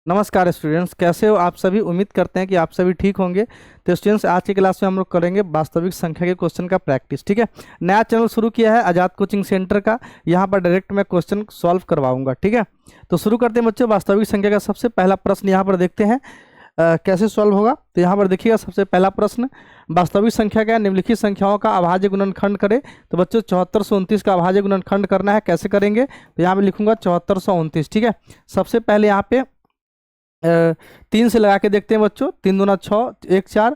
नमस्कार स्टूडेंट्स, कैसे हो आप सभी। उम्मीद करते हैं कि आप सभी ठीक होंगे। तो स्टूडेंट्स, आज की क्लास में हम लोग करेंगे वास्तविक संख्या के क्वेश्चन का प्रैक्टिस। ठीक है, नया चैनल शुरू किया है आज़ाद कोचिंग सेंटर का। यहाँ पर डायरेक्ट मैं क्वेश्चन सॉल्व करवाऊंगा। ठीक है, तो शुरू करते हैं बच्चों। वास्तविक संख्या का सबसे पहला प्रश्न यहाँ पर देखते हैं कैसे सॉल्व होगा। तो यहाँ पर देखिएगा, सबसे पहला प्रश्न, वास्तविक संख्या का निम्नलिखित संख्याओं का अभाज्य गुणनखंड करें। तो बच्चों 7429 का अभाज्य गुणनखंड करना है। कैसे करेंगे, तो यहाँ पे लिखूंगा 7429। ठीक है, सबसे पहले यहाँ पे 3 से लगा के देखते हैं बच्चों। 3 दूना 6, 1 4,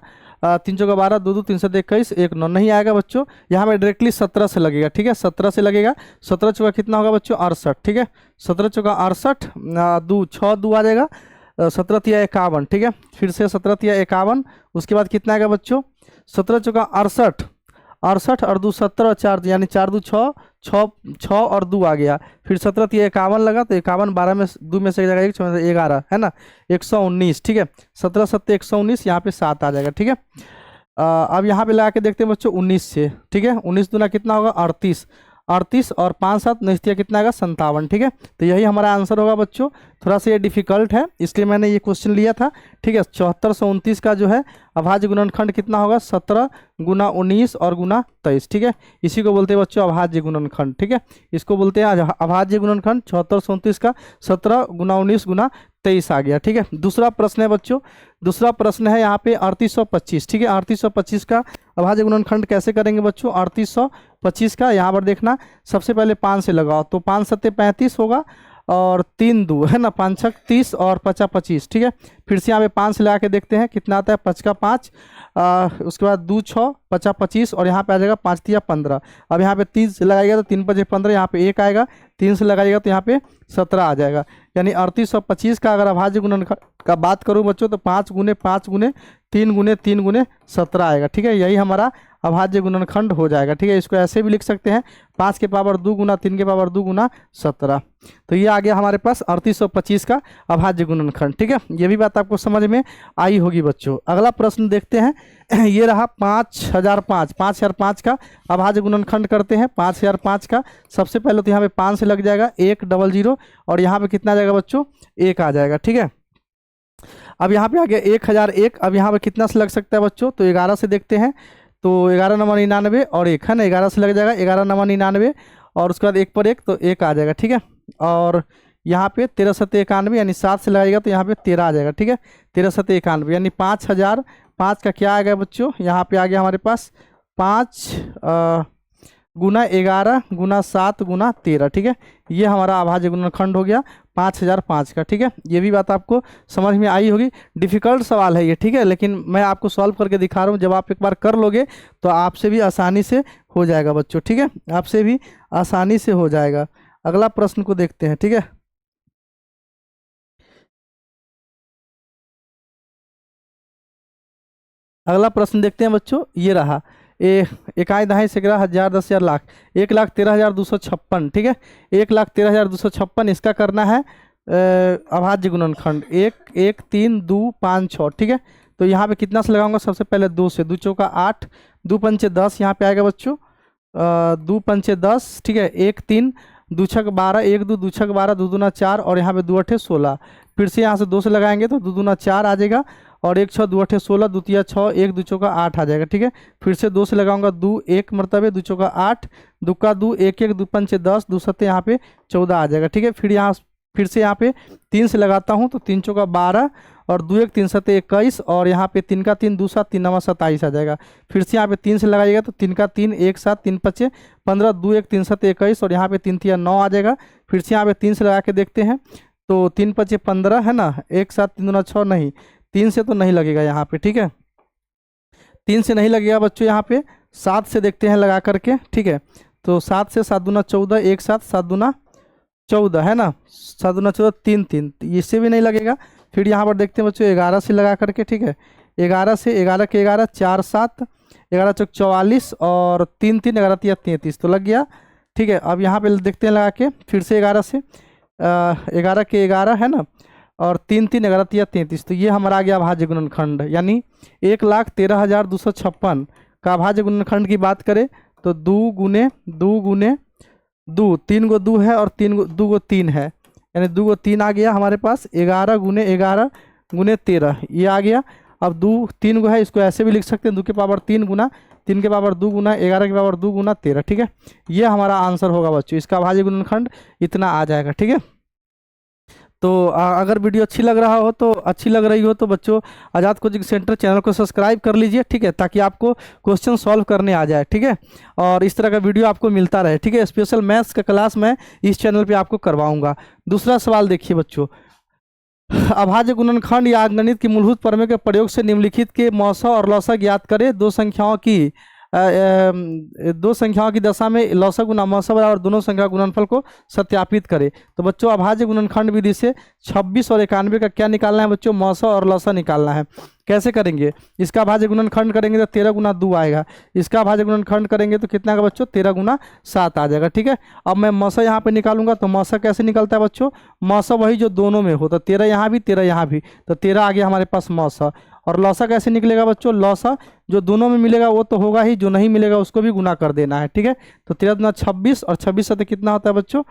3 चौका 12, 2 2, 3 7 21, 1 9। नहीं आएगा बच्चों, यहाँ पे डायरेक्टली 17 से लगेगा। ठीक है, 17 से लगेगा। 17 चौका कितना होगा बच्चों, 68। ठीक है, 17 चौका 68, 2 6 2 आ जाएगा। 17 तिया 51। ठीक है, फिर से 17 तिया 51। उसके बाद कितना आएगा बच्चों, 17 चौका 68, 68 और 2 17, 4 यानी 4 2 6, 6 और 2 आ गया। फिर 17 तिया 51 लगा, तो 51 12 में 2 में से एक जाएगा, 1 11 है ना, 119। ठीक है, 17 7 119, यहाँ पे 7 आ जाएगा। ठीक है, अब यहाँ पे लगा के देखते हैं बच्चों 19 से। ठीक है, 19 दूना कितना होगा, 38, 38 और 5 7 नस्तिया कितना आएगा, 57। ठीक है, तो यही हमारा आंसर होगा बच्चों। थोड़ा सा ये डिफिकल्ट है, इसलिए मैंने ये क्वेश्चन लिया था। ठीक है, 7429 का जो है अभाज्य गुणनखंड कितना होगा, 17 गुना 19 और गुना 23। ठीक है, इसी को बोलते हैं बच्चों अभाज्य गुणनखंड। ठीक है, इसको बोलते हैं अभाज्य गुणनखंड। 7429 का 17 गुना 19 गुना 23 आ गया। ठीक है, दूसरा प्रश्न है बच्चों, दूसरा प्रश्न है यहाँ पे 3825। ठीक है, 3825 का अभाज्य गुणनखंड कैसे करेंगे बच्चों। 3825 का यहाँ पर देखना, सबसे पहले 5 से लगाओ, तो 5 7 35 होगा और 3 2 है ना, 5 6 30 और 50 25। ठीक है, फिर से यहाँ पे 5 से लगा के देखते हैं कितना आता है, 5 का 5, उसके बाद 2 6 50 25 और यहाँ पे आ जाएगा 5 तिया 15। अब यहाँ पे 3 से लगाइएगा तो 3 5 15, यहाँ पे 1 आएगा। 3 से लगाइएगा तो यहाँ पे 17 आ जाएगा। यानी 3825 का अगर अभाज्य गुणनखंड का बात करूँ बच्चों, तो 5 गुने 5 गुने 3 गुने 3 गुने 17 आएगा। ठीक है, यही हमारा अभाज्य गुणनखंड हो जाएगा। ठीक है, इसको ऐसे भी लिख सकते हैं, 5 के पावर 2 गुना 3 के पावर 2 गुना 17। तो ये आ गया हमारे पास 3825 का अभाज्य गुणनखंड। ठीक है, ये भी बात आपको समझ में आई होगी बच्चों। अगला प्रश्न देखते हैं, ये रहा 5005। 5005 का अभाज्य गुणनखंड करते हैं। 5005 का सबसे पहले तो यहाँ पे 5 से लग जाएगा, 1 00 और यहाँ पे कितना आ जाएगा बच्चों, 1 आ जाएगा। ठीक है, अब यहाँ पे आ गया 1001। अब यहाँ पे कितना से लग सकता है बच्चों, तो 11 से देखते हैं। तो 11 9 99 और 1 है ना, 11 से लग जाएगा, 11 9 99 और उसके बाद 1 पर 1 तो 1 आ जाएगा। ठीक है, और यहाँ पे 13 7 91 यानी 7 से लगाएगा तो यहाँ पे 13 आ जाएगा। ठीक है, 13 7 91 यानी 5005 का क्या आ गया बच्चों, यहाँ पे आ गया हमारे पास 5 गुना 11 गुना 7 गुना 13। ठीक है, ये हमारा अभाज्य गुणनखंड हो गया 5005 का। ठीक है, ये भी बात आपको समझ में आई होगी। डिफिकल्ट सवाल है ये। ठीक है, लेकिन मैं आपको सॉल्व करके दिखा रहा हूँ, जब आप एक बार कर लोगे तो आपसे भी आसानी से हो जाएगा बच्चों। ठीक है, आपसे भी आसानी से हो जाएगा। अगला प्रश्न को देखते हैं। ठीक है, अगला प्रश्न देखते हैं बच्चों, ये रहा इकाई दहाई सैकड़ा हजार 10 हजार लाख, 1,13,256। ठीक है, 1,13,256 इसका करना है अभाज्य गुणनखंड 1 1 3 2 5 6। ठीक है, तो यहाँ पे कितना से लगाऊंगा, सबसे पहले 2 से, 2 चौका 8, 2 पंचे 10 यहाँ पे आएगा बच्चों, 2 पंचे 10। ठीक है, 1 3 2 छक 12, 1 2 2 छक 12, 2 दूना 4 और यहाँ पे 2 8 16। फिर से यहाँ से 2 से लगाएंगे तो 2 दूना 4 आ जाएगा और 1 6 2 8 16, 2 तिया 6, 1 2 चौका 8 आ जाएगा। ठीक है, फिर से 2 से लगाऊंगा, 2 1 मरतबे 2 चौका 8, 2 का 2 1 1 2 पंचे 10, 2 सत्ते यहाँ पे 14 आ जाएगा। ठीक है, फिर से यहाँ पे 3 से लगाता हूँ तो 3 चौका 12 और 2 1 3 7 21 और यहाँ पे 3 का 3 2 7 3 9 27 आ जाएगा। फिर से यहाँ पे 3 से लगाइएगा तो 3 का 3 1 7 3 5 15, 2 1 3 7 21 और यहाँ पे 3 तिया 9 आ जाएगा। फिर से यहाँ पे 3 से लगा के देखते हैं तो 3 5 15 है ना, 1 7 3 दूना 6, नहीं 3 से तो नहीं लगेगा यहाँ पे। ठीक है, 3 से नहीं लगेगा बच्चों। यहाँ पे 7 से देखते हैं लगा करके। ठीक है, तो 7 से 7 दूना 14, 1 7 7 दूना 14 है ना, 7 दूना 14 3 3, इससे भी नहीं लगेगा। फिर यहाँ पर देखते हैं बच्चों 11 से लगा करके। ठीक है, 11 से 11 के 11 4 7, 11 चौक 44 और 3 3 11 तिया 33 तो लग गया। ठीक है, अब यहाँ पे देखते हैं लगा के, फिर से 11 से 11 के 11 है ना और 3 3 11 तिया 33 तो ये हमारा आ गया अभाज्य गुणनखंड। यानी 1,13,256 का अभाज्य गुणनखंड की बात करें तो 2 गुने 2 गुने 2, 3 गो 2 है और 3 गो 2 गो 3 है, यानी 2 को 3 आ गया हमारे पास, 11 गुने 11 गुने 13 ये आ गया। अब 2 3 को है, इसको ऐसे भी लिख सकते हैं 2 के पावर 3 गुना 3 के पावर 2 गुना 11 के पावर 2 गुना 13, ठीक है। ये हमारा आंसर होगा बच्चों, इसका अभाज्य गुणनखंड इतना आ जाएगा, ठीक है। तो अगर वीडियो अच्छी लग रही हो तो बच्चों आज़ाद कोचिंग सेंटर चैनल को सब्सक्राइब कर लीजिए, ठीक है, ताकि आपको क्वेश्चन सॉल्व करने आ जाए, ठीक है। और इस तरह का वीडियो आपको मिलता रहे, ठीक है। स्पेशल मैथ्स का क्लास मैं इस चैनल पे आपको करवाऊंगा। दूसरा सवाल देखिए बच्चों, अभाज्य गुणनखंड या अंकगणित की मूलभूत प्रमेय के प्रयोग से निम्नलिखित के मौसा और लौसा ज्ञात करें। दो संख्याओं की दशा में लौसा गुना मौसा बराबर दोनों संख्या गुणनफल को सत्यापित करें। तो बच्चों अभाज्य गुणनखंड विधि से 26 और 91 का क्या निकालना है बच्चों, मौसा और लौसा निकालना है। कैसे करेंगे, इसका अभाज्य गुणनखंड करेंगे तो 13 गुना 2 आएगा, इसका अभाज्य गुणनखंड करेंगे तो कितना का बच्चों 13 गुना 7 आ जाएगा, ठीक है। अब मैं मौसा यहाँ पे निकालूंगा तो मौसा कैसे निकलता है बच्चों, मौसा वही जो दोनों में हो, तो 13 यहाँ भी 13 यहाँ भी, तो 13 आ गया हमारे पास मौसा। और लौसा कैसे निकलेगा बच्चों, लौसा जो दोनों में मिलेगा वो तो होगा ही, जो नहीं मिलेगा उसको भी गुना कर देना है, ठीक है। तो 13 गुना 26 और 26 सत्य कितना होता है बच्चों,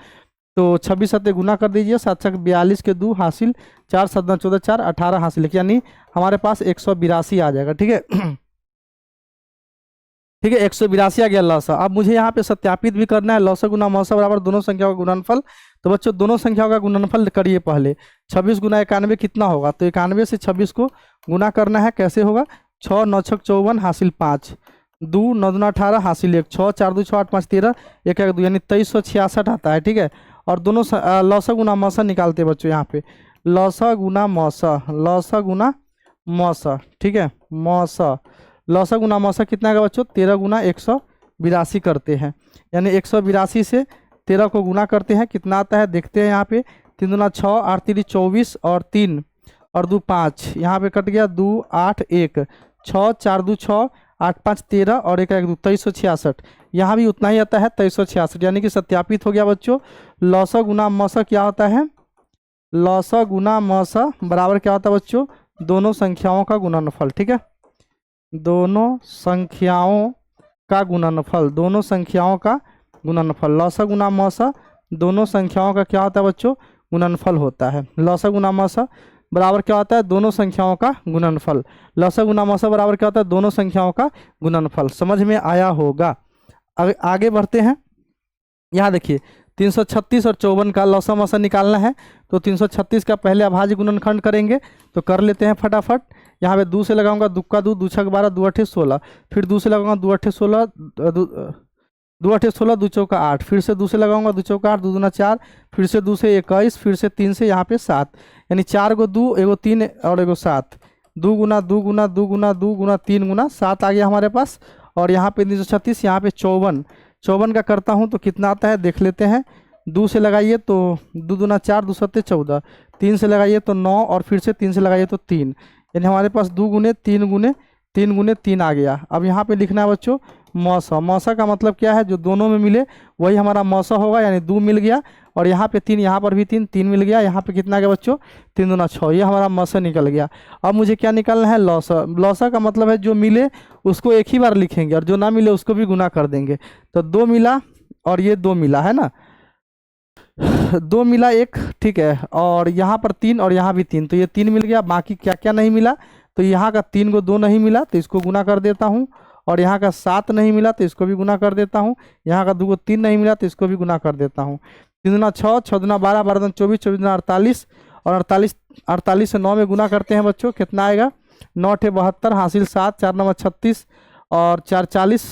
तो 26 सत्य गुना कर दीजिए, 7 छक 42 के 2 हासिल, 4 7 14 4 18 हासिल, यानी हमारे पास 182 आ जाएगा, ठीक है। ठीक है, 182 आ गया लौसा। अब मुझे यहाँ पे सत्यापित भी करना है, लौसा गुना मौसा बराबर दोनों संख्याओं का गुणनफल। तो बच्चों दोनों संख्याओं का गुणनफल करिए पहले। 26 गुना 91 कितना होगा, तो 91 से 26 को गुना करना है, कैसे होगा, 6 9 छक 54 हासिल 5, 2 9 दूना 18 हासिल 1, 6 4 2 6 8 5 13 1 1 2, यानी 2366 आता है, ठीक है। और दोनों लौसा गुना मौसा निकालते हैं बच्चों, यहाँ पे लौसा गुना मौसा, ठीक है, मौसा लौसा गुना मौसा कितना का बच्चों, 13 गुना 182 करते हैं, यानी 182 से 13 को गुना करते हैं, कितना आता है देखते हैं। यहाँ पे 3 दूना 6 8 3 24 और 3 और 2 5, यहाँ पे कट गया 2 8 1, 6 4 2 6 8 5 13 और 1 1 2, 2366, यहाँ भी उतना ही आता है 2366, यानी कि सत्यापित हो गया बच्चों। लौसा गुना मौसा क्या होता है, लौसा गुना मौसा बराबर क्या होता है बच्चों, दोनों संख्याओं का गुणनफल, ठीक है, दोनों संख्याओं का गुणनफल, दोनों संख्याओं का गुणनफल। लौसा गुना मौसा दोनों संख्याओं का क्या होता है बच्चों, गुणनफल होता है। लौसा गुना मौसा बराबर क्या होता है, दोनों संख्याओं का गुणनफल। लौसा गुना मौसा बराबर क्या होता है, दोनों संख्याओं का गुणनफल। समझ में आया होगा। आगे बढ़ते हैं। यहाँ देखिए 336 और 54 का लौसा मौसा निकालना है, तो 336 का पहले अभाज्य गुणनखंड करेंगे, तो कर लेते हैं फटाफट। यहाँ पे 2 से लगाऊंगा, 2 का 2 2 छक 12 2 8 16, फिर 2 से लगाऊंगा 2 8 16 2 8 16 2 चौका 8, फिर से 2 से लगाऊंगा 2 चौका 8 2 दूना 4, फिर से 2 से 21, फिर से 3 से यहाँ पे 7, यानी 4 को 2 एगो 3 और एगो 7, 2 गुना 2 गुना 2 गुना 2 गुना 3 गुना 7 आ गया हमारे पास। और यहाँ पे 336, यहाँ पे 54 का करता हूँ तो कितना आता है देख लेते हैं। 2 से लगाइए तो 2 दूना 4 2 सत्ते 14, 3 से लगाइए तो 9 और फिर से 3 से लगाइए तो 3, यानी हमारे पास 2 गुने 3 गुने 3 गुने 3 आ गया। अब यहाँ पे लिखना है बच्चों मौसा। मौसा का मतलब क्या है, जो दोनों में मिले वही हमारा मौसा होगा, यानी 2 मिल गया और यहाँ पे 3, यहाँ पर भी 3 मिल गया, यहाँ पे कितना गया बच्चों 3 दूना 6, ये हमारा मौसा निकल गया। अब मुझे क्या निकालना है, लौसा। लौसा का मतलब है जो मिले उसको एक ही बार लिखेंगे और जो ना मिले उसको भी गुना कर देंगे। तो 2 मिला और ये 2 मिला है ना, 2 मिला एक, ठीक है, और यहाँ पर 3 और यहाँ भी 3, तो ये 3 मिल गया। बाकी क्या क्या नहीं मिला, तो यहाँ का 3 को 2 नहीं मिला तो इसको गुना कर देता हूँ, और यहाँ का 7 नहीं मिला तो इसको भी गुना कर देता हूँ, यहाँ का 2 को 3 नहीं मिला तो इसको भी गुना कर देता हूँ। 3 दूना 6 6 दूना 12 12 दूना 24 24 दूना 48 और 48 से 9 में गुना करते हैं बच्चों, कितना आएगा 9 8 72 हासिल 7 4 9 36 और 4 40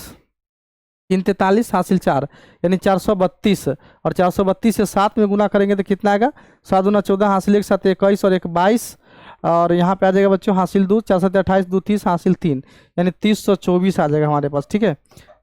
3 43 हासिल 4, यानी 432, और 432 से 7 में गुना करेंगे तो कितना आएगा 7 दूना 14 हासिल 1 7 21 और 1 22, और यहाँ पे आ जाएगा बच्चों हासिल 2 4 7 28 2 30 हासिल 3, यानी 324 आ जाएगा हमारे पास, ठीक है।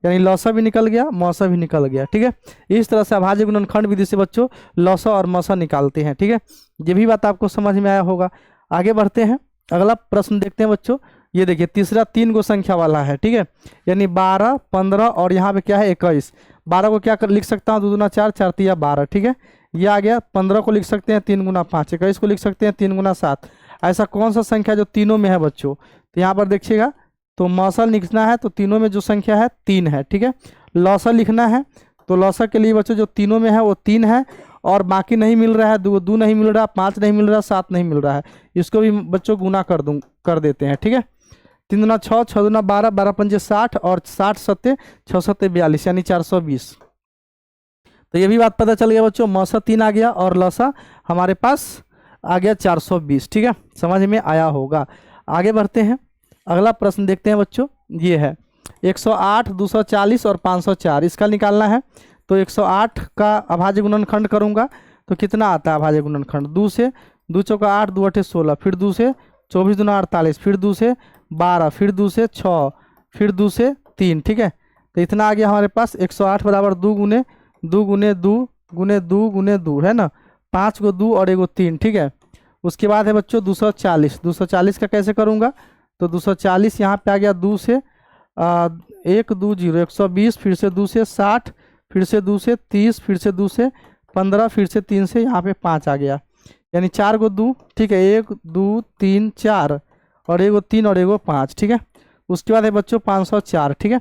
यानी लौसा भी निकल गया, मौसा भी निकल गया, ठीक है। इस तरह से अभाज्य गुणनखंड विधि से बच्चों लौसा और मौसा निकालते हैं, ठीक है। ये भी बात आपको समझ में आया होगा। आगे बढ़ते हैं, अगला प्रश्न देखते हैं बच्चों। ये देखिए तीसरा 3 को संख्या वाला है, ठीक है, यानी 12 15 और यहाँ पे क्या है 21। 12 को क्या लिख सकता हूँ 2 दूना 4 4 3 12, ठीक है, ये आ गया। 15 को लिख सकते हैं 3 गुना 5, 21 को लिख सकते हैं 3 गुना 7। ऐसा कौन सा संख्या जो तीनों में है बच्चों, तो यहाँ पर देखिएगा, तो मौसा लिखना है तो तीनों में जो संख्या है 3 है, ठीक है। लौसा लिखना है तो लौसा के लिए बच्चों जो तीनों में है वो 3 है, और बाकी नहीं मिल रहा है, दो नहीं मिल रहा, 5 नहीं मिल रहा, 7 नहीं मिल रहा है, इसको भी बच्चों गुना कर देते हैं। ठीक है, 3 दूना 6, 6 दूना 12, 12 पंजे 60 और 60 सत्ते 6 सत्ते 42 यानी 420। तो ये भी बात पता चल गया बच्चों, मौसा 3 आ गया और लौसा हमारे पास आ गया 420। ठीक है, समझ में आया होगा। आगे बढ़ते हैं, अगला प्रश्न देखते हैं बच्चों। ये है 108, 240 और 504, इसका निकालना है। तो 108 का अभाज्य गुणनखंड करूंगा तो कितना आता है अभाज्य गुणनखंड? 2 से 2 चौका 8, 2 अठे 16, फिर 2 से 24 दूना 48, फिर 2 से 12, फिर 2 से 6, फिर 2 से 3। ठीक है, तो इतना आ गया हमारे पास 108 बराबर 2 गुने 2 गुने 2 गुने 2 गुने 2 है ना, 5 को 2 और 1 3। ठीक है, उसके बाद है बच्चों 240। 240 का कैसे करूँगा? तो 240 यहाँ पे आ गया 2 से 1 2 0 120, फिर से 2 से 60, फिर से 2 से 30, फिर से 2 से 15, फिर से 3 से यहाँ पे 5 आ गया, यानी 4 को 2। ठीक है, 1 2 3 4 और 1 3 और 1 5। ठीक है, उसके बाद है बच्चों 504। ठीक है,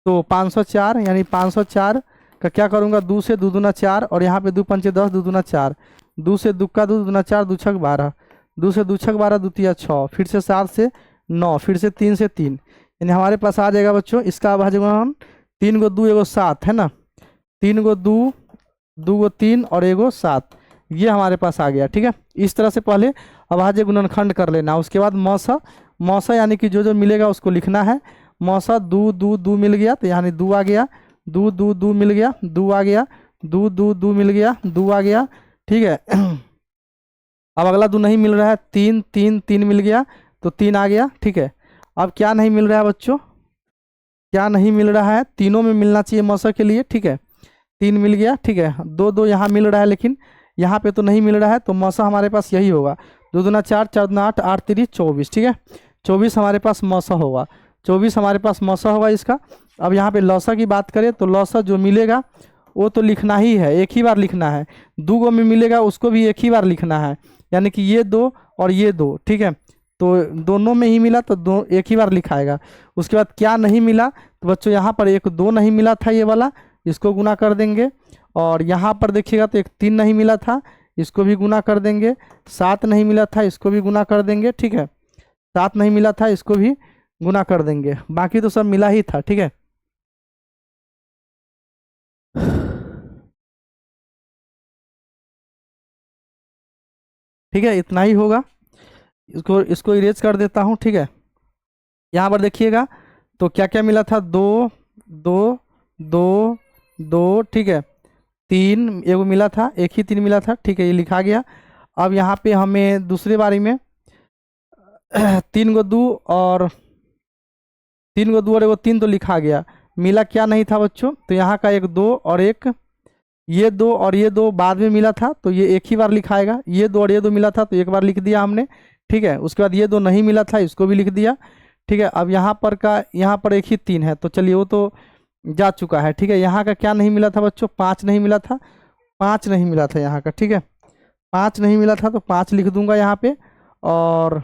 तो 504 यानी 504 का क्या करूँगा? 2 से 2 दूना 4 और यहाँ पे 2 पंचे 10, 2 दूना 4, 2 से 2 का 2 दूना 4, 2 छक 12, 2 से 2 छक 12, 2 तिया 6, फिर से 7 से 9, फिर से 3 से 3, यानी हमारे पास आ जाएगा बच्चों इसका अभाज्य गुणन 3 को 2 1 7 है ना, 3 को 2 2 को 3 और 1 7, ये हमारे पास आ गया। ठीक है, इस तरह से पहले अभाज्य गुणनखंड कर लेना। उसके बाद मौसा, मौसा यानी कि जो जो मिलेगा उसको लिखना है। मौसा 2 2 2 मिल गया तो यानी 2 आ गया, 2 2 2 मिल गया, 2 आ गया, 2 2 2 मिल गया, 2 आ गया। ठीक है, अब अगला 2 नहीं मिल रहा है, 3 3 3 मिल गया तो 3 आ गया। ठीक है, अब क्या नहीं मिल रहा है बच्चों? क्या नहीं मिल रहा है? तीनों में मिलना चाहिए मौसा के लिए। ठीक है, 3 मिल गया। ठीक है, 2 2 यहाँ मिल रहा है लेकिन यहाँ पे तो नहीं मिल रहा है, तो मौसा हमारे पास यही होगा। 2 दूना 4, 4 दूना 8, 8 3 24। ठीक है, 24 हमारे पास मौसा होगा, 24 हमारे पास मौसा होगा इसका। अब यहाँ पे लौसा की बात करें तो लौसा जो मिलेगा वो तो लिखना ही है, एक ही बार लिखना है। 2 गो में मिलेगा उसको भी एक ही बार लिखना है, यानी कि ये 2 और ये 2। ठीक है, तो दोनों में ही मिला तो दो एक ही बार लिखाएगा। उसके बाद क्या नहीं मिला? तो बच्चों यहाँ पर 1 2 नहीं मिला था, ये वाला, इसको गुना कर देंगे। और यहाँ पर देखिएगा तो 1 3 नहीं मिला था, इसको भी गुना कर देंगे। 7 नहीं मिला था, इसको भी गुना कर देंगे। ठीक है, 7 नहीं मिला था, इसको भी गुना कर देंगे। बाकी तो सब मिला ही था। ठीक है, ठीक है, इतना ही होगा। इसको इरेज कर देता हूँ। ठीक है, यहाँ पर देखिएगा तो क्या क्या मिला था? 2 2 2 2। ठीक है, 3 एगो मिला था, एक ही 3 मिला था। ठीक है, ये लिखा गया। अब यहाँ पे हमें दूसरे बारी में 3 को 2 और 3 को 2 और 1 3 तो लिखा गया, मिला क्या नहीं था बच्चों? तो यहाँ का 1 2 और 1, ये 2 और ये 2 बाद में मिला था तो ये एक ही बार लिखाएगा। ये 2 और ये 2 मिला था तो एक बार लिख दिया हमने। ठीक है, उसके बाद ये 2 नहीं मिला था, इसको भी लिख दिया। ठीक है, अब यहाँ पर का, यहाँ पर एक ही 3 है तो चलिए वो तो जा चुका है। ठीक है, यहाँ का क्या नहीं मिला था बच्चों? 5 नहीं मिला था, 5 नहीं मिला था यहाँ का। ठीक है, 5 नहीं मिला था तो 5 लिख दूंगा यहाँ पे। और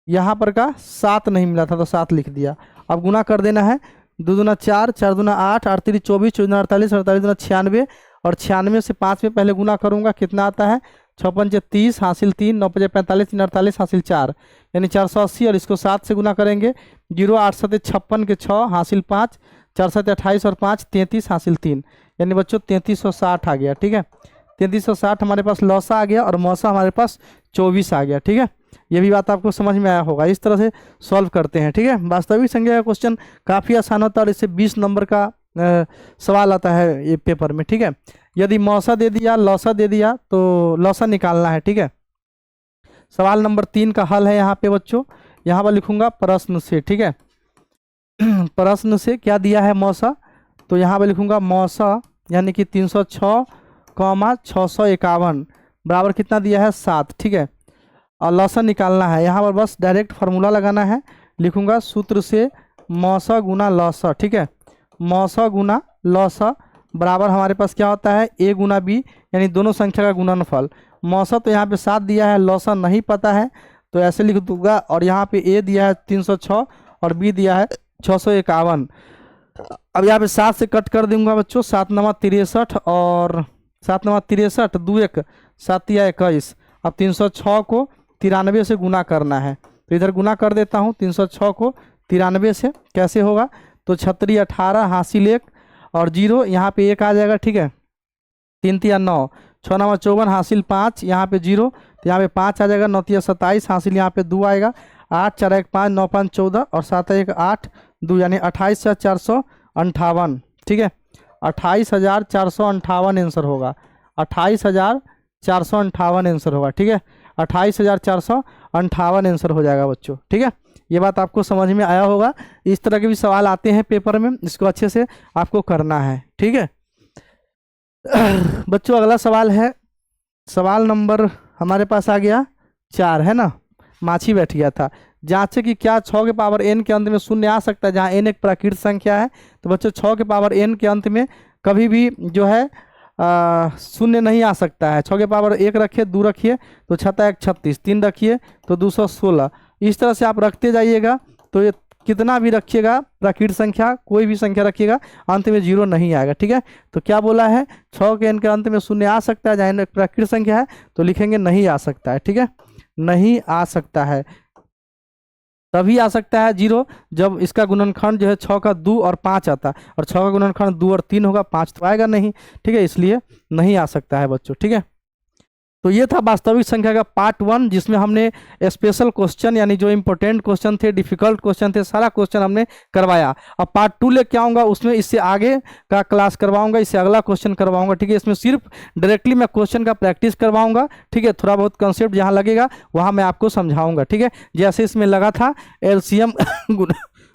यहाँ पर का 7 नहीं मिला था तो 7 लिख दिया। अब गुना कर देना है। 2 दूना 4, 4 दूना 8, 8 3 24, 24 दूना 48, 48 दूना 96 और 96 से 5 में पहले गुना करूँगा, कितना आता है? 6 पंचे 30 हासिल 3, 9 पंचे 45, 3 48 हासिल 4, यानी 480। और इसको 7 से गुना करेंगे, 0 8 7 56 के 6 हासिल 5, 4 7 28 और 5 33 हासिल 3, यानी बच्चों 3360 आ गया। ठीक है, 3360 हमारे पास लौसा आ गया और मौसा हमारे पास 24 आ गया। ठीक है, ये भी बात आपको समझ में आया होगा। इस तरह से सॉल्व करते हैं। ठीक है, वास्तविक संख्या का क्वेश्चन काफ़ी आसान होता है और इससे 20 नंबर का सवाल आता है ये पेपर में। ठीक है, यदि मौसा दे दिया, लौसा दे दिया तो लौसा निकालना है। ठीक है, सवाल नंबर 3 का हल है यहाँ पे बच्चों, यहाँ पर लिखूंगा प्रश्न से। ठीक है, प्रश्न से क्या दिया है मौसा, तो यहाँ पर लिखूंगा मौसा यानी कि 306, 651 बराबर कितना दिया है? 7। ठीक है, और लौसा निकालना है। यहाँ पर बस डायरेक्ट फार्मूला लगाना है, लिखूंगा सूत्र से मौसा गुना लौसा। ठीक है, मौसा गुना लौसा बराबर हमारे पास क्या होता है? a गुना b, यानी दोनों संख्या का गुणनफल। मौसा तो यहाँ पे 7 दिया है, लौसा नहीं पता है तो ऐसे लिख दूंगा। और यहाँ पे a दिया है 306 और b दिया है 651। अब यहाँ पे 7 से कट कर दूंगा बच्चों, 7 9 63 और 7 9 63, 2 1 7 या 21। अब 306 को 93 से गुना करना है, तो इधर गुना कर देता हूँ 306 को 93 से। कैसे होगा, तो 36 18 हासिल 1 और 0, यहाँ पे 1 आ जाएगा, ठीक है। 3 3 9, 6 9 54 हासिल 5, यहाँ पे 0, तो यहाँ पे 5 आ जाएगा। 9 3 27 हासिल यहाँ पे 2 आएगा। 8 4 1 5, 9 5 14 और 7 1 8 2, यानी 28,458, ठीक है। 28,458 आंसर होगा, 28,458 आंसर होगा, ठीक है। 28,458 आंसर हो जाएगा बच्चों, ठीक है। ये बात आपको समझ में आया होगा। इस तरह के भी सवाल आते हैं पेपर में, इसको अच्छे से आपको करना है, ठीक है। बच्चों अगला सवाल है, सवाल नंबर हमारे पास आ गया 4, है ना। माछी बैठ गया था, जांचे कि क्या 6 के पावर n के अंत में शून्य आ सकता है, जहां n एक प्राकृत संख्या है। तो बच्चों 6 के पावर n के अंत में कभी भी जो है शून्य नहीं आ सकता है। 6 के पावर 1 रखिए, 2 रखिए तो 6 1 36, 3 रखिए तो 216। इस तरह से आप रखते जाइएगा, तो ये कितना भी रखिएगा प्राकृत संख्या, कोई भी संख्या रखिएगा, अंत में 0 नहीं आएगा, ठीक है। तो क्या बोला है, 6 के n के अंत में शून्य आ सकता है जहाँ n एक प्राकृत संख्या है, तो लिखेंगे नहीं आ सकता है, ठीक है। नहीं आ सकता है, तभी आ सकता है 0 जब इसका गुणनखंड जो है 6 का 2 और 5 आता है, और 6 का गुणनखंड 2 और 3 होगा, 5 तो आएगा नहीं, ठीक है। इसलिए नहीं आ सकता है बच्चों, ठीक है। तो ये था वास्तविक संख्या का पार्ट 1, जिसमें हमने स्पेशल क्वेश्चन यानी जो इंपॉर्टेंट क्वेश्चन थे, डिफिकल्ट क्वेश्चन थे, सारा क्वेश्चन हमने करवाया। अब पार्ट 2 लेके आऊँगा, उसमें इससे आगे का क्लास करवाऊंगा, इससे अगला क्वेश्चन करवाऊंगा, ठीक है। इसमें सिर्फ डायरेक्टली मैं क्वेश्चन का प्रैक्टिस करवाऊंगा, ठीक है। थोड़ा बहुत कंसेप्ट जहाँ लगेगा वहाँ मैं आपको समझाऊंगा, ठीक है। जैसे इसमें लगा था LCM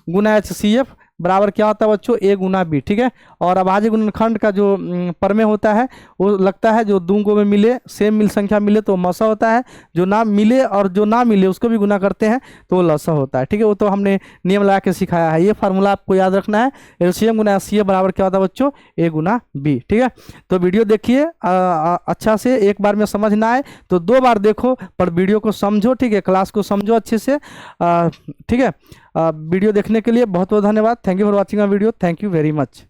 गुना HCF बराबर क्या होता है बच्चों, A गुना B, ठीक है। और अभाज्य गुणनखंड का जो प्रमेय होता है वो लगता है जो दूंगों में मिले, सेम मिल संख्या मिले तो मसा होता है, जो ना मिले और जो ना मिले उसको भी गुना करते हैं तो वो लसा होता है, ठीक है। वो तो हमने नियम लगा के सिखाया है, ये फार्मूला आपको याद रखना है। LCM गुना HCF बराबर क्या होता है बच्चों, A गुना B, ठीक है। तो वीडियो देखिए अच्छा से, एक बार में समझ ना आए तो 2 बार देखो, पर वीडियो को समझो, ठीक है। क्लास को समझो अच्छे से, ठीक है। वीडियो देखने के लिए बहुत बहुत धन्यवाद। Thank you for watching a video, thank you very much.